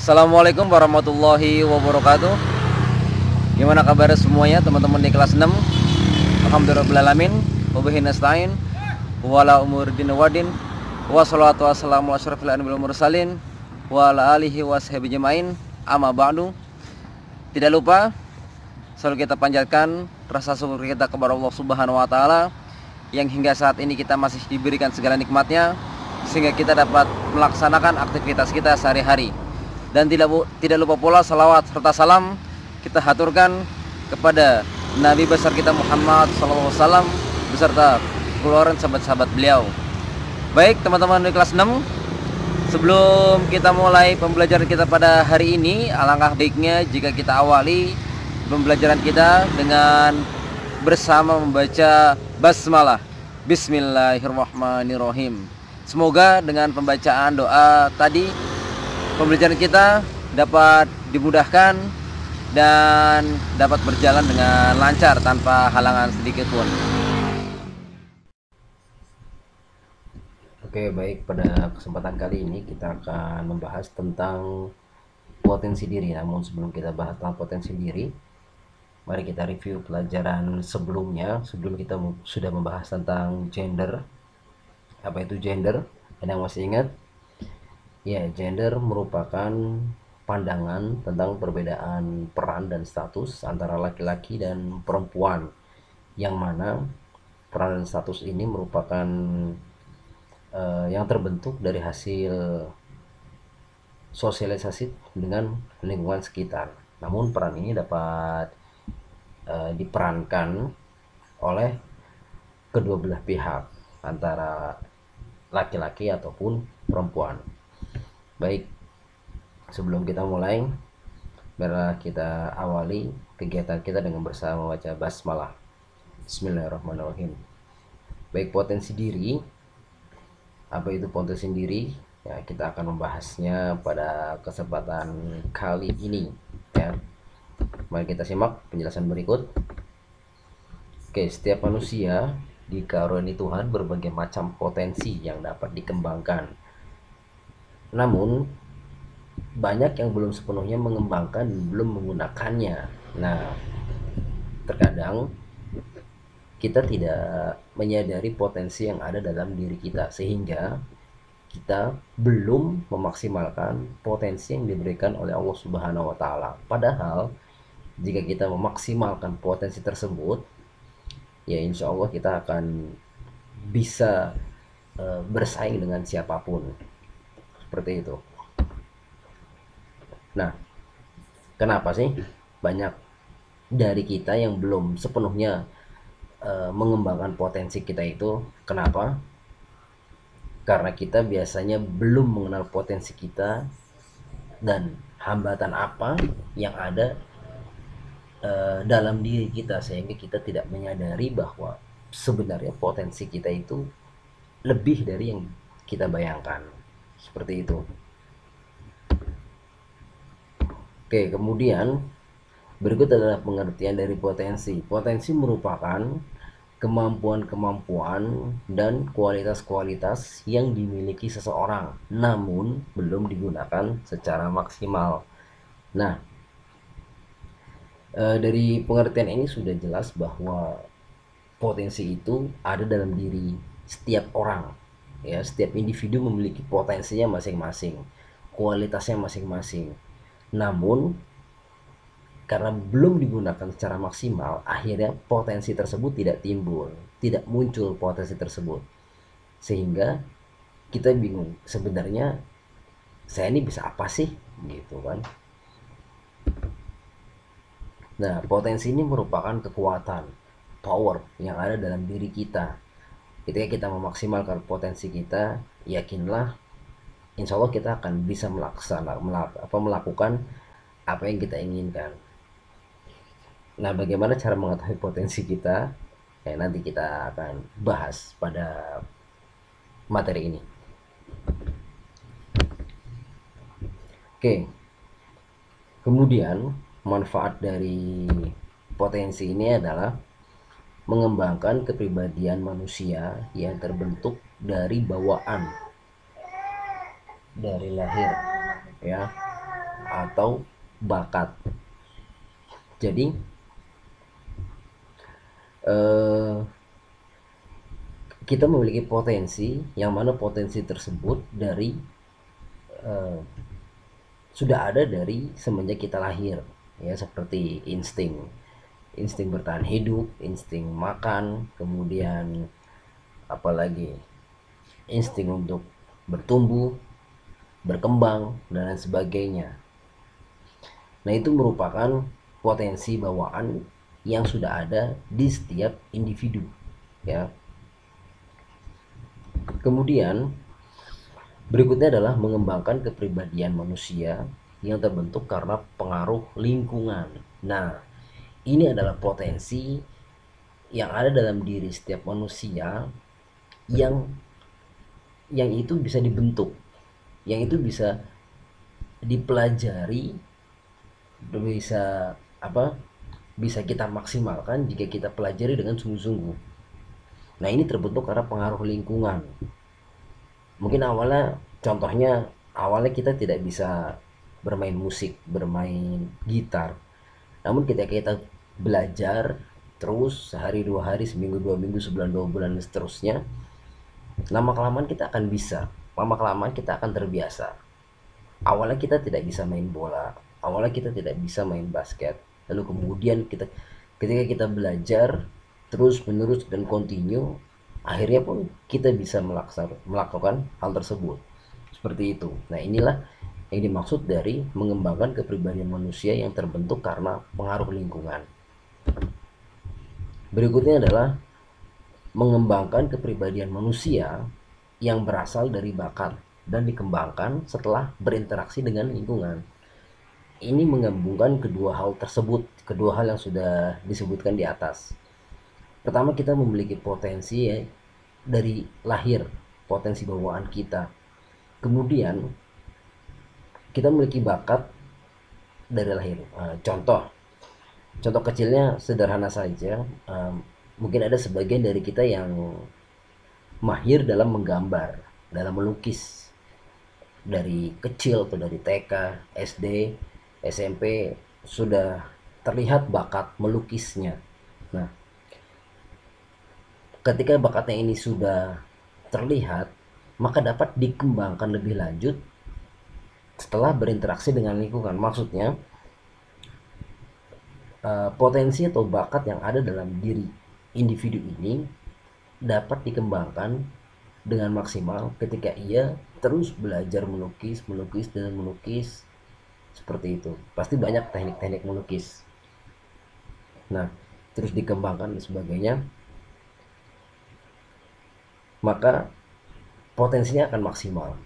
Assalamualaikum warahmatullahi wabarakatuh. Gimana kabar semuanya teman-teman di kelas 6? Alhamdulillahirrahmanirrahim. Wabihi nasta'in. Wala umuruddin wadin. Wassalatu wassalamu ala asyrafil anbiya'i wal mursalin wa ala alihi washabihi jamain. Amma ba'du. Tidak lupa selalu kita panjatkan rasa syukur kita kepada Allah Subhanahu wa taala yang hingga saat ini kita masih diberikan segala nikmatnya sehingga kita dapat melaksanakan aktivitas kita sehari-hari. Dan tidak lupa pula salawat serta salam kita haturkan kepada Nabi besar kita Muhammad SAW beserta keluarga sahabat-sahabat beliau. Baik teman-teman di kelas 6, sebelum kita mulai pembelajaran kita pada hari ini, alangkah baiknya jika kita awali pembelajaran kita dengan bersama membaca basmalah. Bismillahirrahmanirrahim. Semoga dengan pembacaan doa tadi pembelajaran kita dapat dimudahkan dan dapat berjalan dengan lancar tanpa halangan sedikit pun. Oke, baik, pada kesempatan kali ini kita akan membahas tentang potensi diri. Namun sebelum kita bahas tentang potensi diri, mari kita review pelajaran sebelumnya. Sebelum kita sudah membahas tentang gender. Apa itu gender? Ada yang masih ingat? Ya, gender merupakan pandangan tentang perbedaan peran dan status antara laki-laki dan perempuan, yang mana peran dan status ini merupakan yang terbentuk dari hasil sosialisasi dengan lingkungan sekitar. Namun peran ini dapat diperankan oleh kedua belah pihak, antara laki-laki ataupun perempuan. Baik, sebelum kita mulai, marilah kita awali kegiatan kita dengan bersama membaca basmalah. Bismillahirrahmanirrahim. Baik, potensi diri. Apa itu potensi diri? Ya, kita akan membahasnya pada kesempatan kali ini. Ya, mari kita simak penjelasan berikut. Oke, setiap manusia dikaruniai Tuhan berbagai macam potensi yang dapat dikembangkan. Namun banyak yang belum sepenuhnya mengembangkan dan belum menggunakannya. Nah, terkadang kita tidak menyadari potensi yang ada dalam diri kita, sehingga kita belum memaksimalkan potensi yang diberikan oleh Allah Subhanahu wa taala. Padahal jika kita memaksimalkan potensi tersebut, ya insya Allah kita akan bisa bersaing dengan siapapun. Seperti itu. Nah, kenapa sih banyak dari kita yang belum sepenuhnya mengembangkan potensi kita itu? Kenapa? Karena kita biasanya belum mengenal potensi kita dan hambatan apa yang ada dalam diri kita, sehingga kita tidak menyadari bahwa sebenarnya potensi kita itu lebih dari yang kita bayangkan. Seperti itu. Oke, kemudian berikut adalah pengertian dari potensi. Potensi merupakan kemampuan-kemampuan dan kualitas-kualitas yang dimiliki seseorang, namun belum digunakan secara maksimal. Nah, dari pengertian ini sudah jelas bahwa potensi itu ada dalam diri setiap orang. Ya, setiap individu memiliki potensinya masing-masing, kualitasnya masing-masing. Namun karena belum digunakan secara maksimal, akhirnya potensi tersebut tidak timbul, tidak muncul potensi tersebut. Sehingga kita bingung, sebenarnya saya ini bisa apa sih? Gitu kan. Nah, potensi ini merupakan kekuatan, power yang ada dalam diri kita. Ketika kita memaksimalkan potensi kita, yakinlah insya Allah kita akan bisa melakukan apa yang kita inginkan. Nah, bagaimana cara mengetahui potensi kita? Ya, nanti kita akan bahas pada materi ini. Oke. Kemudian manfaat dari potensi ini adalah mengembangkan kepribadian manusia yang terbentuk dari bawaan dari lahir, ya. atau bakat. Jadi kita memiliki potensi, yang mana potensi tersebut dari sudah ada dari semenjak kita lahir, ya, seperti insting bertahan hidup, insting makan, kemudian apalagi insting untuk bertumbuh, berkembang, dan lain sebagainya. Nah, itu merupakan potensi bawaan yang sudah ada di setiap individu, ya. Kemudian berikutnya adalah mengembangkan kepribadian manusia yang terbentuk karena pengaruh lingkungan. Nah, ini adalah potensi yang ada dalam diri setiap manusia yang itu bisa dibentuk, yang itu bisa dipelajari, bisa bisa kita maksimalkan jika kita pelajari dengan sungguh-sungguh. Nah, ini terbentuk karena pengaruh lingkungan. Mungkin contohnya awalnya kita tidak bisa bermain musik, bermain gitar. Namun ketika kita belajar terus sehari, 2 hari, seminggu, 2 minggu, sebulan, 2 bulan, dan seterusnya, lama kelamaan kita akan bisa, lama kelamaan kita akan terbiasa. Awalnya kita tidak bisa main bola, awalnya kita tidak bisa main basket, lalu kemudian ketika kita belajar terus menerus dan continue, akhirnya pun kita bisa melakukan hal tersebut seperti itu. Nah, inilah yang dimaksud dari mengembangkan kepribadian manusia yang terbentuk karena pengaruh lingkungan. Berikutnya adalah mengembangkan kepribadian manusia yang berasal dari bakat dan dikembangkan setelah berinteraksi dengan lingkungan. Ini menggabungkan kedua hal tersebut, kedua hal yang sudah disebutkan di atas. Pertama, kita memiliki potensi, ya, dari lahir, potensi bawaan kita. Kemudian kita memiliki bakat dari lahir. Contoh kecilnya sederhana saja. Mungkin ada sebagian dari kita yang mahir dalam menggambar, dalam melukis. Dari kecil atau dari TK, SD, SMP sudah terlihat bakat melukisnya. Nah, ketika bakatnya ini sudah terlihat, maka dapat dikembangkan lebih lanjut setelah berinteraksi dengan lingkungan. Maksudnya, potensi atau bakat yang ada dalam diri individu ini dapat dikembangkan dengan maksimal ketika ia terus belajar melukis seperti itu. Pasti banyak teknik-teknik melukis. Nah, terus dikembangkan dan sebagainya, maka potensinya akan maksimal.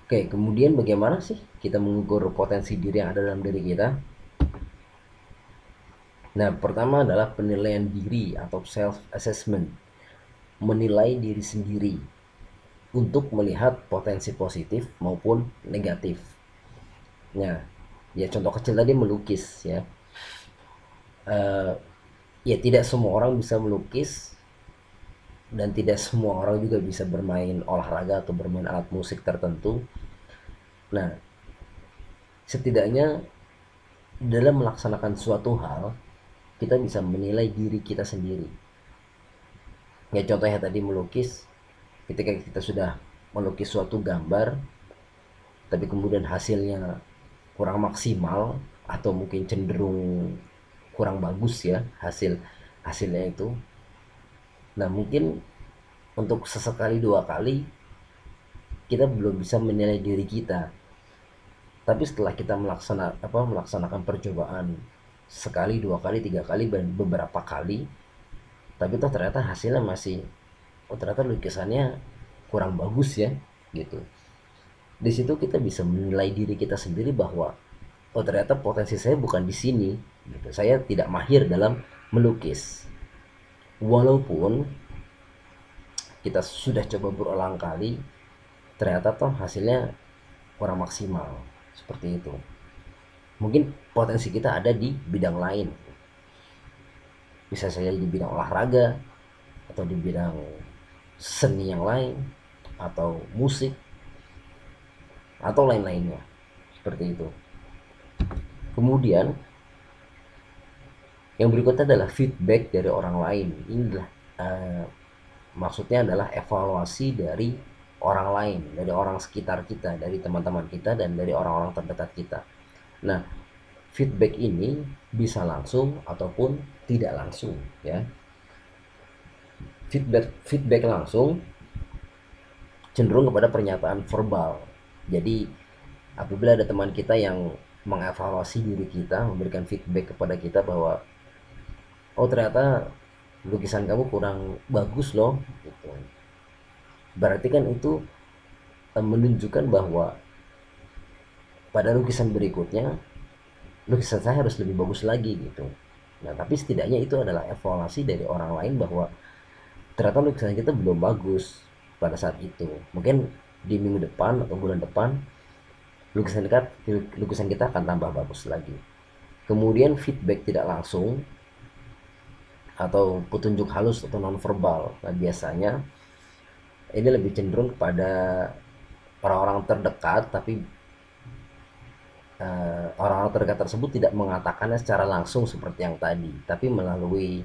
Oke, kemudian bagaimana sih kita mengukur potensi diri yang ada dalam diri kita? Nah, pertama adalah penilaian diri atau self assessment. Menilai diri sendiri untuk melihat potensi positif maupun negatif. Nah, ya, contoh kecil tadi melukis, ya. Ya, tidak semua orang bisa melukis dan tidak semua orang juga bisa bermain olahraga atau bermain alat musik tertentu. Nah, setidaknya dalam melaksanakan suatu hal kita bisa menilai diri kita sendiri. Ya, contohnya tadi melukis, ketika kita sudah melukis suatu gambar tapi kemudian hasilnya kurang maksimal atau mungkin cenderung kurang bagus, ya, hasilnya itu. Nah, mungkin untuk sesekali 2 kali kita belum bisa menilai diri kita, tapi setelah kita melaksanakan percobaan sekali, 2 kali, 3 kali, dan beberapa kali, tapi toh ternyata hasilnya masih, ternyata lukisannya kurang bagus, ya, gitu. Di situ kita bisa menilai diri kita sendiri bahwa ternyata potensi saya bukan di sini, gitu. Saya tidak mahir dalam melukis, walaupun kita sudah coba berulang kali, ternyata toh hasilnya kurang maksimal, seperti itu. Mungkin potensi kita ada di bidang lain, bisa saja di bidang olahraga atau di bidang seni yang lain atau musik. atau lain-lainnya, seperti itu. Kemudian yang berikutnya adalah feedback dari orang lain. Inilah maksudnya adalah evaluasi dari orang lain, dari orang sekitar kita, dari teman-teman kita, dan dari orang-orang terdekat kita. Nah, feedback ini bisa langsung ataupun tidak langsung, ya. Feedback langsung cenderung kepada pernyataan verbal. Jadi apabila ada teman kita yang mengevaluasi diri kita, memberikan feedback kepada kita bahwa oh ternyata lukisan kamu kurang bagus loh, gitu. Berarti kan itu menunjukkan bahwa pada lukisan berikutnya lukisan saya harus lebih bagus lagi, gitu. Nah, tapi setidaknya itu adalah evaluasi dari orang lain bahwa ternyata lukisan kita belum bagus pada saat itu. Mungkin di minggu depan atau bulan depan lukisan kita akan tambah bagus lagi. Kemudian feedback tidak langsung atau petunjuk halus atau nonverbal. Nah, biasanya ini lebih cenderung kepada orang-orang terdekat, tapi orang-orang terdekat tersebut tidak mengatakannya secara langsung seperti yang tadi, tapi melalui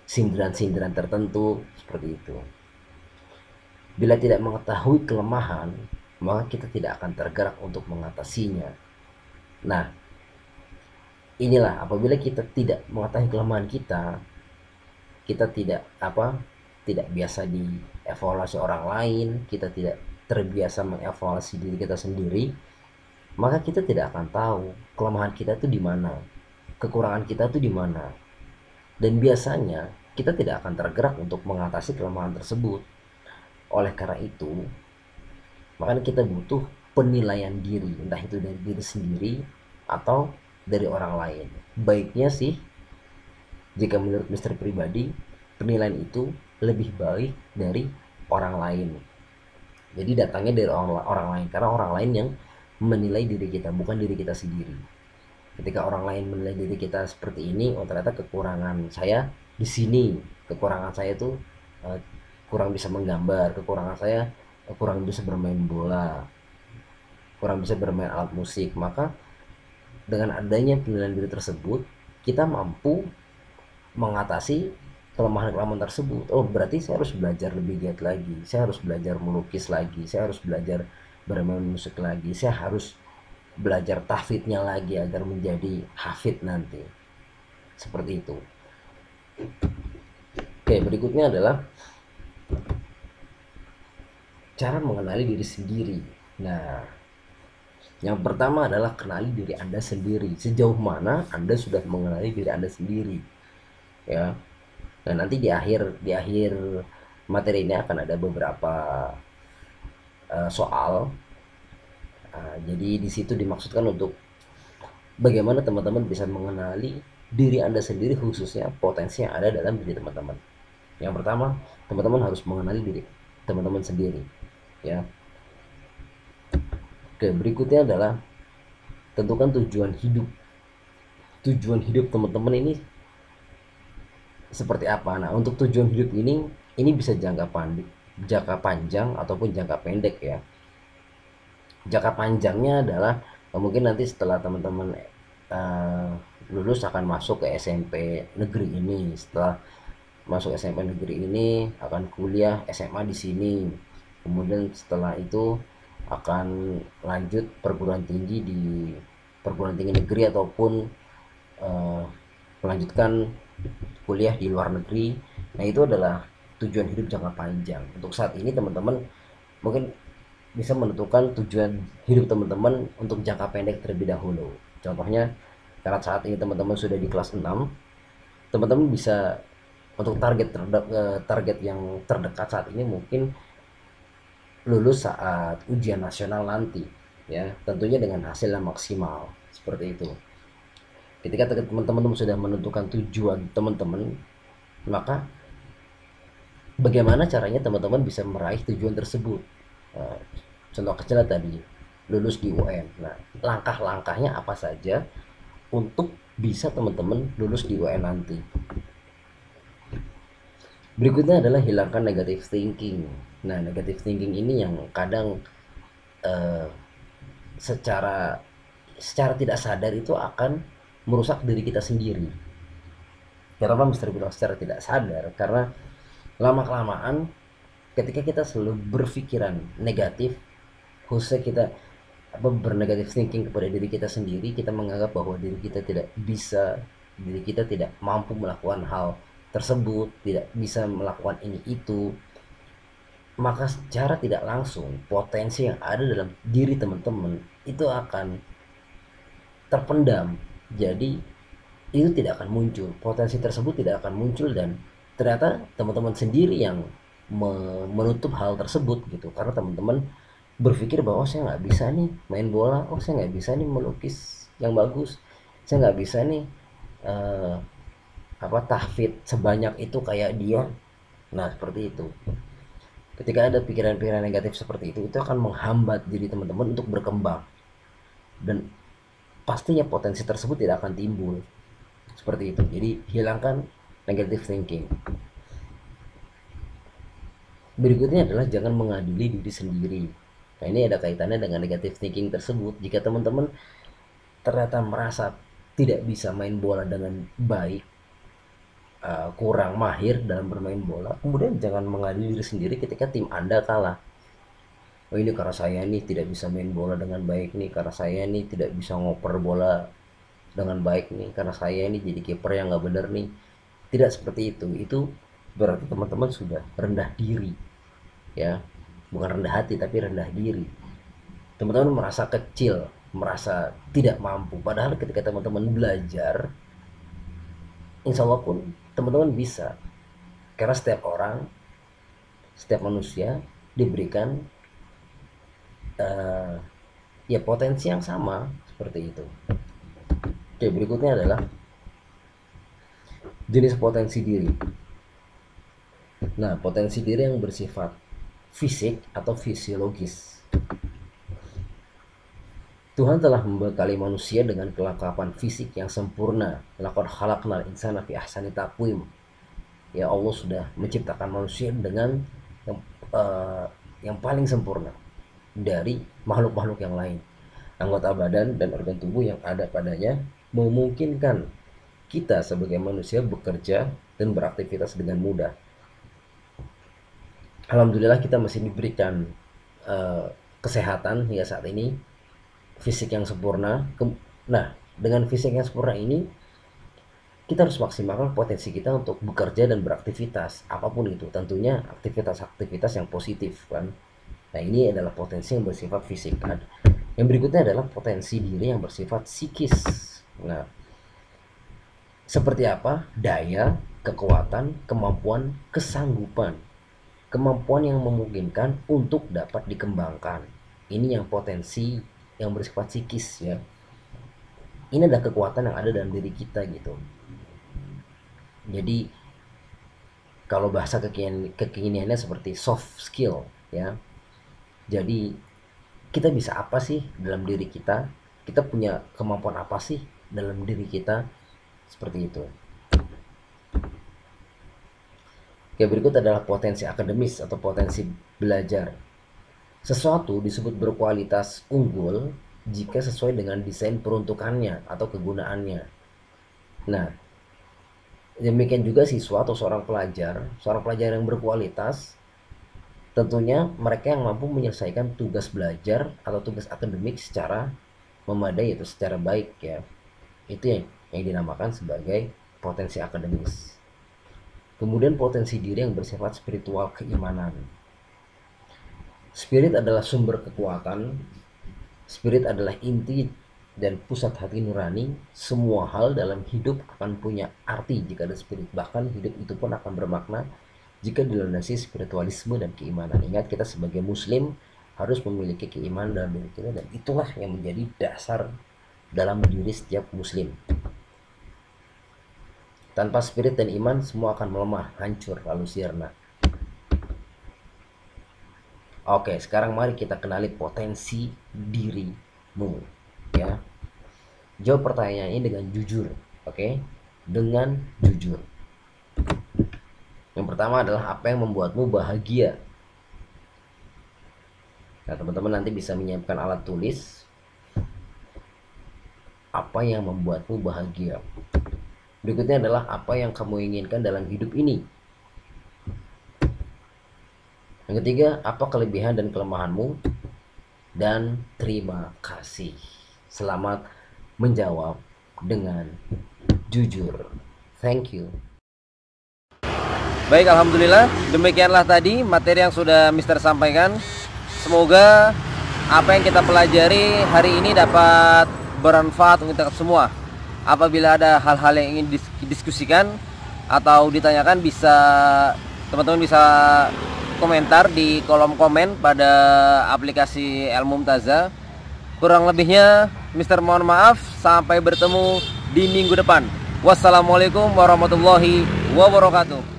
sindiran-sindiran tertentu seperti itu. Bila tidak mengetahui kelemahan, maka kita tidak akan tergerak untuk mengatasinya. Nah, inilah apabila kita tidak mengetahui kelemahan kita tidak biasa dievaluasi orang lain, kita tidak terbiasa mengevaluasi diri kita sendiri, maka kita tidak akan tahu kelemahan kita itu di mana, kekurangan kita itu di mana. Dan biasanya kita tidak akan tergerak untuk mengatasi kelemahan tersebut. Oleh karena itu, makanya kita butuh penilaian diri, entah itu dari diri sendiri atau dari orang lain. Baiknya sih, jika menurut Mister Pribadi, penilaian itu lebih baik dari orang lain. Jadi datangnya dari orang lain, karena orang lain yang menilai diri kita, bukan diri kita sendiri. Ketika orang lain menilai diri kita seperti ini, oh ternyata kekurangan saya di sini, kekurangan saya itu kurang bisa menggambar, kekurangan saya kurang bisa bermain bola, kurang bisa bermain alat musik. Maka dengan adanya penilaian diri tersebut, kita mampu mengatasi kelemahan-kelemahan tersebut. Oh berarti saya harus belajar lebih giat lagi, saya harus belajar melukis lagi, saya harus belajar bermain musik lagi, saya harus belajar tahfidnya lagi agar menjadi hafid nanti. Seperti itu. Oke, berikutnya adalah cara mengenali diri sendiri. Nah, yang pertama adalah kenali diri Anda sendiri. Sejauh mana Anda sudah mengenali diri Anda sendiri, ya. Nah, nanti di akhir materi ini akan ada beberapa soal. Jadi di situ dimaksudkan untuk bagaimana teman-teman bisa mengenali diri Anda sendiri, khususnya potensi yang ada dalam diri teman-teman. Yang pertama, teman-teman harus mengenali diri teman-teman sendiri, ya. Oke, berikutnya adalah tentukan tujuan hidup. Tujuan hidup teman-teman ini seperti apa? Nah, untuk tujuan hidup ini bisa jangka panjang ataupun jangka pendek, ya. Jangka panjangnya adalah mungkin nanti setelah teman-teman lulus akan masuk ke SMP negeri ini. Setelah masuk SMP negeri ini akan kuliah SMA di sini. Kemudian setelah itu akan lanjut perguruan tinggi di perguruan tinggi negeri ataupun melanjutkan kuliah di luar negeri. Nah, itu adalah tujuan hidup jangka panjang. Untuk saat ini teman-teman mungkin bisa menentukan tujuan hidup teman-teman untuk jangka pendek terlebih dahulu. Contohnya, karena saat ini teman-teman sudah di kelas 6, teman-teman bisa untuk target yang terdekat saat ini mungkin lulus saat ujian nasional nanti, ya, tentunya dengan hasil yang maksimal seperti itu. Ketika teman-teman sudah menentukan tujuan teman-teman, maka bagaimana caranya teman-teman bisa meraih tujuan tersebut? Contoh kecil tadi, lulus di UN. Nah, langkah-langkahnya apa saja untuk bisa teman-teman lulus di UN nanti? Berikutnya adalah hilangkan negative thinking. Nah, negative thinking ini yang kadang eh, secara secara tidak sadar itu akan merusak diri kita sendiri. Kenapa Mister bilang secara tidak sadar? Karena lama kelamaan ketika kita selalu berpikiran negatif, khususnya kita bernegatif thinking kepada diri kita sendiri, kita menganggap bahwa diri kita tidak bisa, diri kita tidak mampu melakukan hal tersebut, tidak bisa melakukan ini itu, maka secara tidak langsung potensi yang ada dalam diri teman-teman itu akan terpendam. Jadi itu tidak akan muncul, potensi tersebut tidak akan muncul, dan ternyata teman-teman sendiri yang menutup hal tersebut gitu, karena teman-teman berpikir bahwa saya nggak bisa nih main bola, oh saya nggak bisa nih melukis yang bagus, saya nggak bisa nih eh, tahfidz sebanyak itu kayak dia. Nah seperti itu, ketika ada pikiran-pikiran negatif seperti itu akan menghambat diri teman-teman untuk berkembang, dan pastinya potensi tersebut tidak akan timbul. Seperti itu. Jadi hilangkan negative thinking. Berikutnya adalah jangan mengadili diri sendiri. Nah ini ada kaitannya dengan negative thinking tersebut. Jika teman-teman ternyata merasa tidak bisa main bola dengan baik, kurang mahir dalam bermain bola, kemudian jangan mengadili diri sendiri ketika tim Anda kalah. Oh ini karena saya nih tidak bisa main bola dengan baik nih, karena saya nih tidak bisa ngoper bola dengan baik nih, karena saya ini jadi kiper yang nggak bener nih. Tidak seperti itu berarti teman-teman sudah rendah diri, ya bukan rendah hati tapi rendah diri. Teman-teman merasa kecil, merasa tidak mampu, padahal ketika teman-teman belajar, insya Allah pun teman-teman bisa, karena setiap orang, setiap manusia diberikan ya potensi yang sama seperti itu. Oke, berikutnya adalah jenis potensi diri. Nah, potensi diri yang bersifat fisik atau fisiologis. Tuhan telah membekali manusia dengan kelengkapan fisik yang sempurna. Laqad khalaqnal insana fi ahsani taqwim. Ya Allah sudah menciptakan manusia dengan yang paling sempurna dari makhluk-makhluk yang lain. Anggota badan dan organ tubuh yang ada padanya memungkinkan kita sebagai manusia bekerja dan beraktivitas dengan mudah. Alhamdulillah kita masih diberikan kesehatan hingga saat ini, fisik yang sempurna. Nah, dengan fisik yang sempurna ini kita harus maksimalkan potensi kita untuk bekerja dan beraktivitas apapun itu, tentunya aktivitas-aktivitas yang positif kan. Nah ini adalah potensi yang bersifat fisik. Yang berikutnya adalah potensi diri yang bersifat psikis. Nah seperti apa daya, kekuatan, kemampuan, kesanggupan, kemampuan yang memungkinkan untuk dapat dikembangkan. Ini yang potensi yang bersifat psikis ya. Ini adalah kekuatan yang ada dalam diri kita gitu. Jadi kalau bahasa kekiniannya seperti soft skill ya. Jadi kita bisa apa sih dalam diri kita? Kita punya kemampuan apa sih dalam diri kita? Seperti itu. Oke, berikut adalah potensi akademis atau potensi belajar. Sesuatu disebut berkualitas unggul jika sesuai dengan desain peruntukannya atau kegunaannya. Nah, demikian juga siswa atau seorang pelajar yang berkualitas, tentunya mereka yang mampu menyelesaikan tugas belajar atau tugas akademik secara memadai atau secara baik ya. Itu yang dinamakan sebagai potensi akademis. Kemudian potensi diri yang bersifat spiritual, keimanan. Spirit adalah sumber kekuatan. Spirit adalah inti dan pusat hati nurani. Semua hal dalam hidup akan punya arti jika ada spirit. Bahkan hidup itu pun akan bermakna jika dilandasi spiritualisme dan keimanan. Ingat, kita sebagai muslim harus memiliki keimanan dalam diri kita, dan itulah yang menjadi dasar dalam diri setiap muslim. Tanpa spirit dan iman, semua akan melemah, hancur, lalu sirna. Oke, sekarang mari kita kenali potensi dirimu ya. Jawab pertanyaan ini dengan jujur, oke? Dengan jujur. Yang pertama adalah apa yang membuatmu bahagia. Nah, teman-teman nanti bisa menyiapkan alat tulis apa yang membuatmu bahagia. Berikutnya adalah apa yang kamu inginkan dalam hidup ini. Yang ketiga, apa kelebihan dan kelemahanmu. Dan terima kasih. Selamat menjawab dengan jujur. Thank you. Baik, alhamdulillah. Demikianlah tadi materi yang sudah Mister sampaikan. Semoga apa yang kita pelajari hari ini dapat bermanfaat untuk kita semua. Apabila ada hal-hal yang ingin didiskusikan atau ditanyakan, teman-teman bisa komentar di kolom komen pada aplikasi Al-Mumtazah. Kurang lebihnya Mister mohon maaf. Sampai bertemu di minggu depan. Wassalamualaikum warahmatullahi wabarakatuh.